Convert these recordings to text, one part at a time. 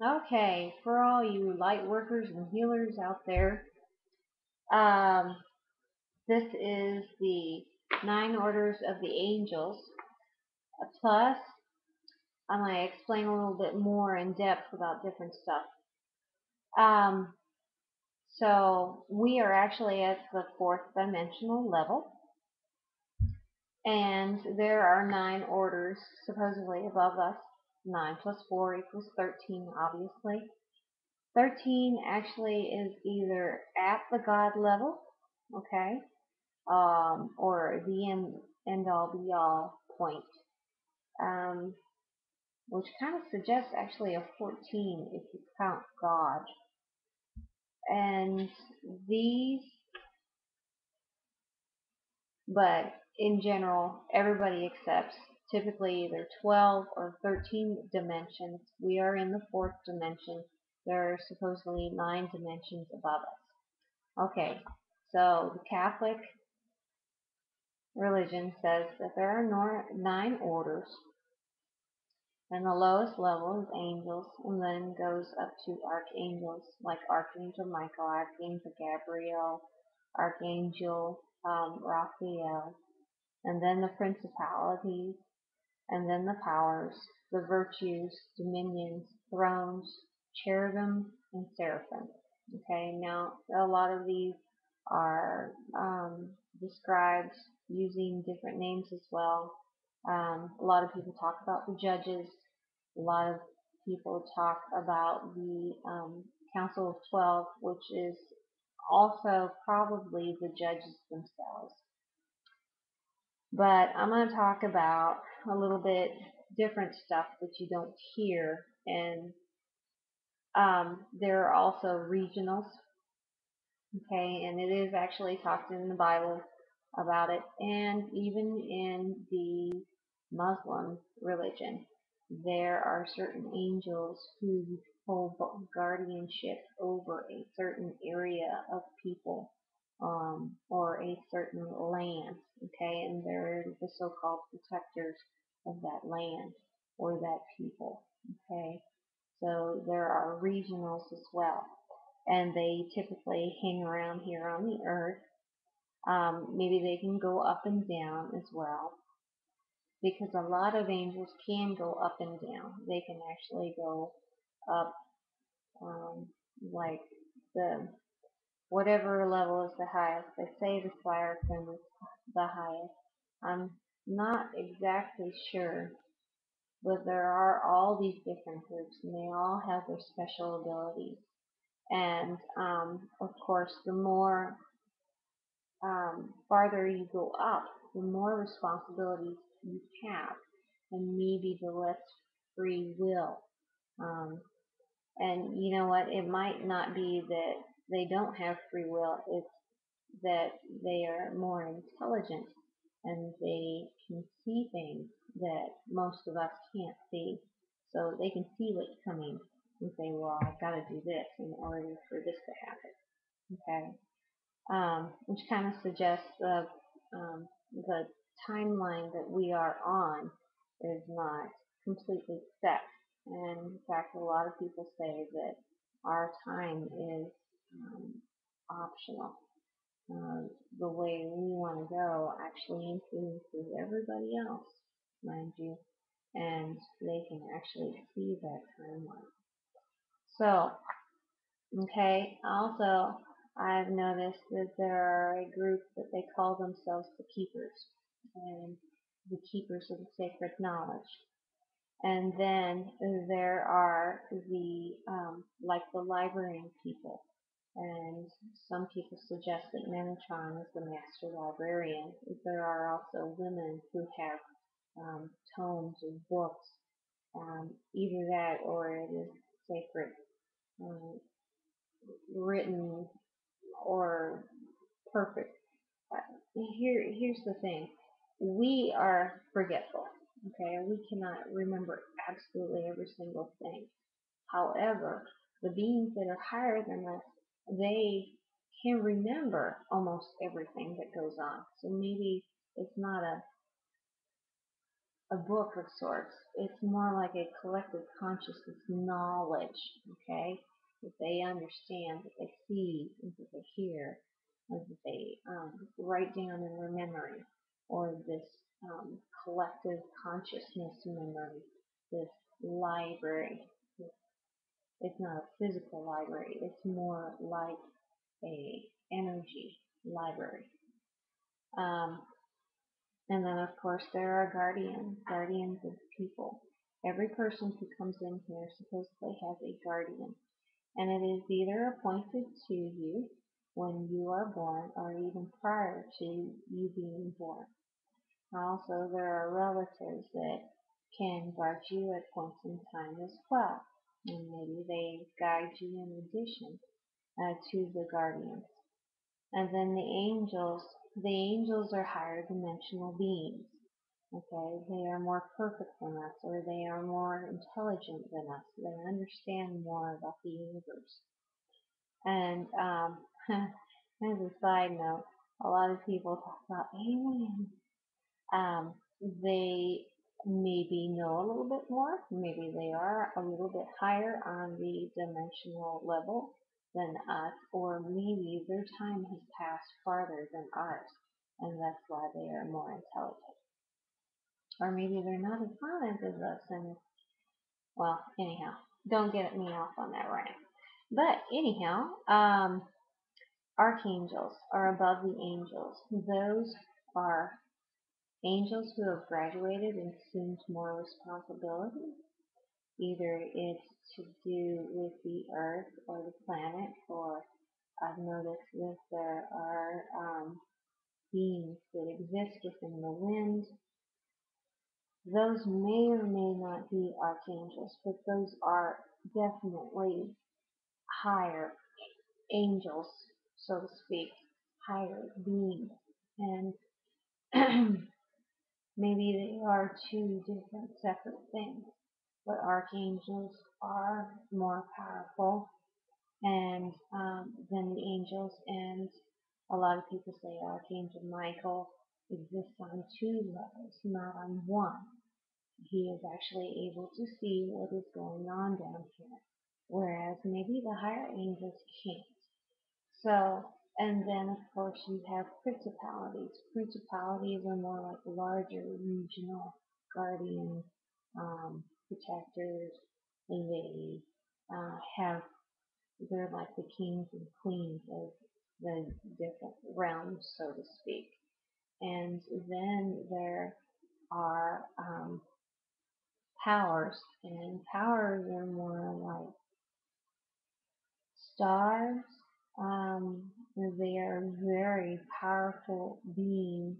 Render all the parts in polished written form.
Okay, for all you light workers and healers out there, um, this is the nine orders of the angels. Plus, I'm going to explain a little bit more in depth about different stuff. Um, so we are actually at the fourth dimensional level, and there are nine orders supposedly above us. 9 plus 4 equals 13, obviously. 13 actually is either at the God level, okay, or the end all be all point, um, which kind of suggests actually a 14 if you count God. And these, but in general, everybody accepts typically either 12 or 13 dimensions. We are in the fourth dimension. There are supposedly 9 dimensions above us. Okay, so the Catholic religion says that there are 9 orders, and the lowest level is angels, and then goes up to archangels like Archangel Michael, Archangel Gabriel, Archangel Raphael, and then the principalities, and then the powers, the virtues, dominions, thrones, cherubim, and seraphim. Okay, now a lot of these are described using different names as well. A lot of people talk about the judges. A lot of people talk about the Council of 12, which is also probably the judges themselves. But I'm going to talk about a little bit different stuff that you don't hear. And there are also regionals, okay, and it is actually talked in the Bible about it, and even in the Muslim religion, there are certain angels who hold guardianship over a certain area of people, or a certain land, okay, and they're the so-called protectors of that land or that people, okay. So there are regionals as well, and they typically hang around here on the earth. Maybe they can go up and down as well, because a lot of angels can go up and down. They can actually go up, um, like the whatever level is the highest. They say the seraphim is the highest. I'm not exactly sure, but there are all these different groups, and they all have their special abilities. And of course, the more farther you go up, the more responsibilities you have, and maybe the less free will. Um, and you know what? It might not be that they don't have free will, it's that they are more intelligent and they can see things that most of us can't see. So they can see what's coming and say, well, I've got to do this in order for this to happen. Okay? Which kind of suggests the timeline that we are on is not completely set. And in fact, a lot of people say that our time is optional. The way we want to go actually influences everybody else, mind you, and they can actually see that timeline. So, okay, also, I've noticed that there are a group that they call themselves the Keepers, and the Keepers of the Sacred Knowledge. And then there are like the librarian people. And some people suggest that Metatron is the master librarian. There are also women who have tomes of books, either that or it is sacred, um, written or perfect. Here's the thing. We are forgetful, okay? We cannot remember absolutely every single thing. However, the beings that are higher than us, they can remember almost everything that goes on. So maybe it's not a book of sorts. It's more like a collective consciousness knowledge, okay, that they understand, that they see, and that they hear, and that they write down in their memory, or this collective consciousness memory, this library. It's not a physical library. It's more like a energy library. Um, and then, of course, there are guardians of people. Every person who comes in here supposedly has a guardian, and it is either appointed to you when you are born or even prior to you being born. Also, there are relatives that can guard you at points in time as well, and maybe they guide you in addition to the guardians. And then the angels are higher dimensional beings. Okay, they are more perfect than us, or they are more intelligent than us. They understand more about the universe. And as a side note, a lot of people talk about aliens. Um, they maybe know a little bit more. Maybe they are a little bit higher on the dimensional level than us, or maybe their time has passed farther than ours, and that's why they are more intelligent. Or maybe they're not as violent as us, and well, anyhow, don't get me off on that rant. But anyhow, archangels are above the angels. Those are angels who have graduated and assumed more responsibility. Either it's to do with the earth or the planet, or I've noticed that there are beings that exist within the wind. Those may or may not be archangels, but those are definitely higher angels, so to speak, higher beings. And maybe they are two different separate things, but archangels are more powerful and than the angels, and a lot of people say Archangel Michael exists on two levels, not on one. He is actually able to see what is going on down here, whereas maybe the higher angels can't. So, and then of course you have principalities. Principalities are more like larger regional guardians, protectors, and they they're like the kings and queens of the different realms, so to speak. And then there are powers, and powers are more like stars. They are very powerful beings,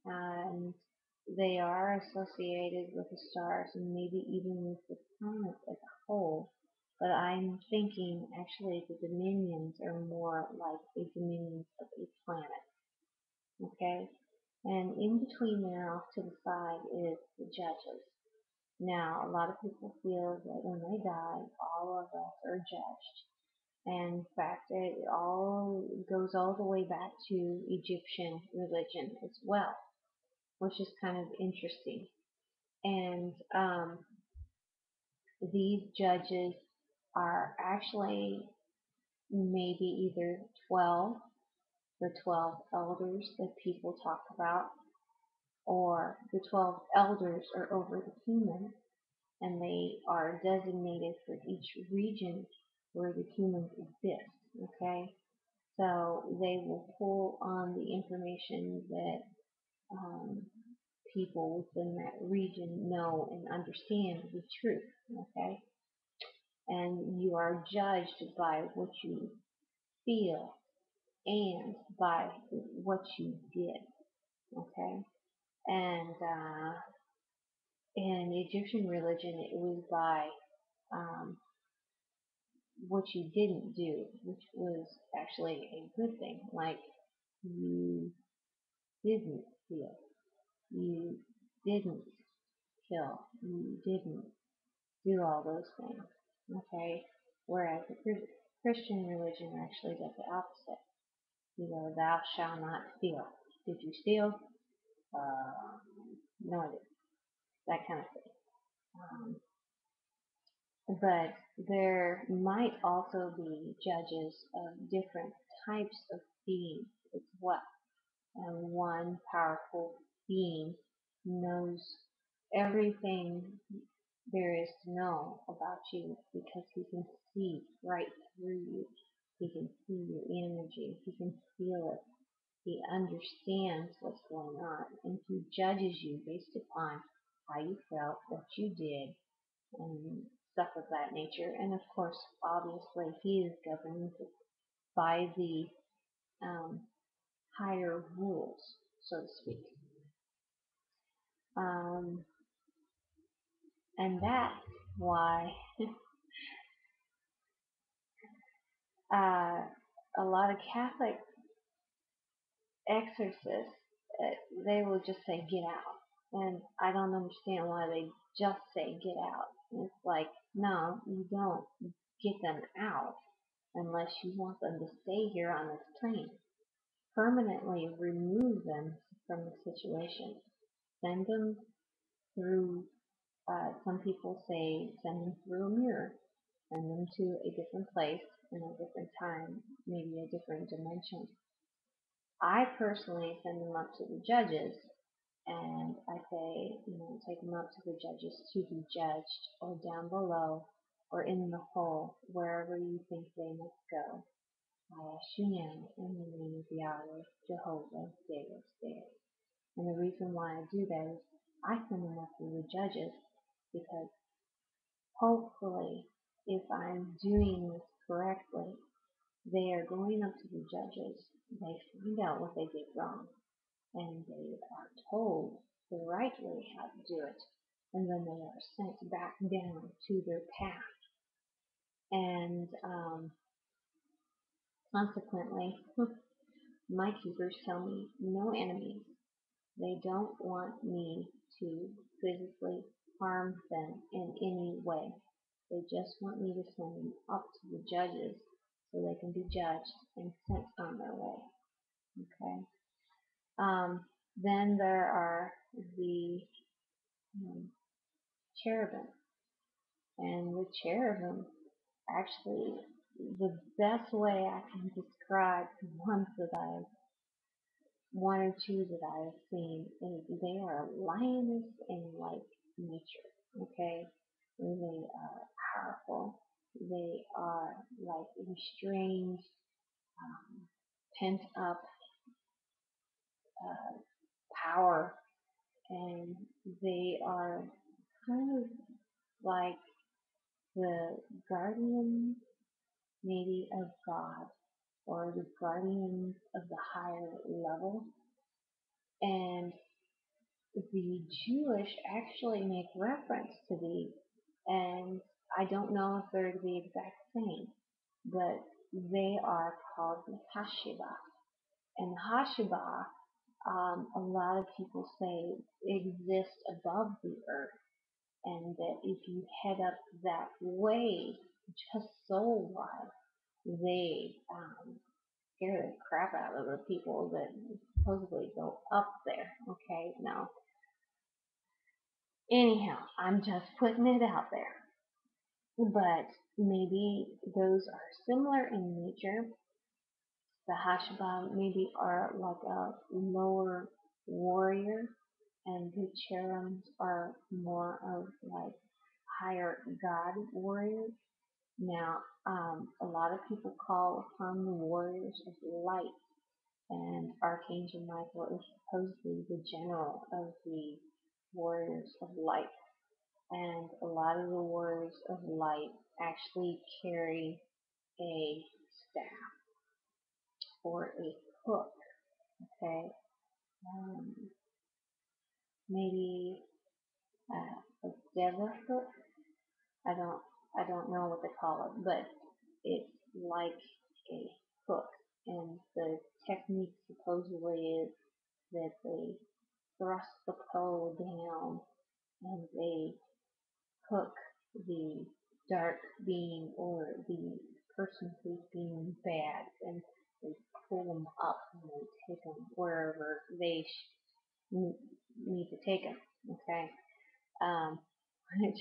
and they are associated with the stars and maybe even with the planet as a whole. But I'm thinking actually the dominions are more like the dominions of a planet. Okay? And in between there, off to the side, is the judges. Now, a lot of people feel that when they die, all of us are judged. And in fact, it all goes all the way back to Egyptian religion as well, which is kind of interesting. And these judges are actually maybe either 12, the 12 elders that people talk about, or the 12 elders are over the humans, and they are designated for each region where the humans exist. Okay, so they will pull on the information that um, people within that region know and understand to be true. Okay, and you are judged by what you feel and by what you did. Okay, and in Egyptian religion, it was by um, what you didn't do, which was actually a good thing. Like you didn't steal, you didn't kill, you didn't do all those things. Okay, whereas the Christian religion actually does the opposite. You know, thou shalt not steal. Did you steal? No, I didn't. that kind of thing. But there might also be judges of different types of beings as well. And one powerful being knows everything there is to know about you because he can see right through you. He can see your energy. He can feel it. He understands what's going on, and he judges you based upon how you felt, what you did, and stuff of that nature. And of course, obviously, he is governed by the um, higher rules, so to speak. Um, and that's why uh, a lot of Catholic exorcists, they will just say, get out. And I don't understand why they just say, get out. And it's like, no, you don't get them out unless you want them to stay here on this plane. Permanently remove them from the situation. Send them through, some people say, send them through a mirror. Send them to a different place in a different time, maybe a different dimension. I personally send them up to the judges, and I say, take them up to the judges to be judged, or down below, or in the hole, wherever you think they must go. I ask you now, in the name of Yahweh, Jehovah, Deus. And the reason why I do that is I send them up to the judges because hopefully, if I'm doing this correctly, they are going up to the judges, they find out what they did wrong, and they are told the right way how to do it, and then they are sent back down to their path. And consequently, my keepers tell me no enemies. They don't want me to physically harm them in any way. They just want me to send them up to the judges so they can be judged and sent on their way. Okay. Then there are the um, cherubim, and the cherubim, actually, the best way I can describe the ones that I've one or two that I've seen is they are lioness and like nature. Okay, they are powerful. They are like restrained, pent up uh, power, and they are kind of like the guardian maybe of God, or the guardians of the higher level. And the Jewish actually make reference to these, and I don't know if they're the exact same, but they are called the Hashiba. And Hashiba, a lot of people say, exist above the earth, and that if you head up that way, just soul-wise, they scare the crap out of the people that supposedly go up there. Okay, now, anyhow, I'm just putting it out there. But maybe those are similar in nature. The Hashbam maybe are like a lower warrior, and the cherubims are more of like higher god warriors. Now, a lot of people call upon the warriors of light, and Archangel Michael is supposedly the general of the warriors of light. And a lot of the warriors of light actually carry a staff or a hook, okay? Um, Maybe a devil hook. I don't I don't know what they call it, but it's like a hook. And the technique supposedly is that they thrust the pole down and they hook the dark being or the person who's being bad, and they pull them up and they take them wherever they need to take them. Okay, um, which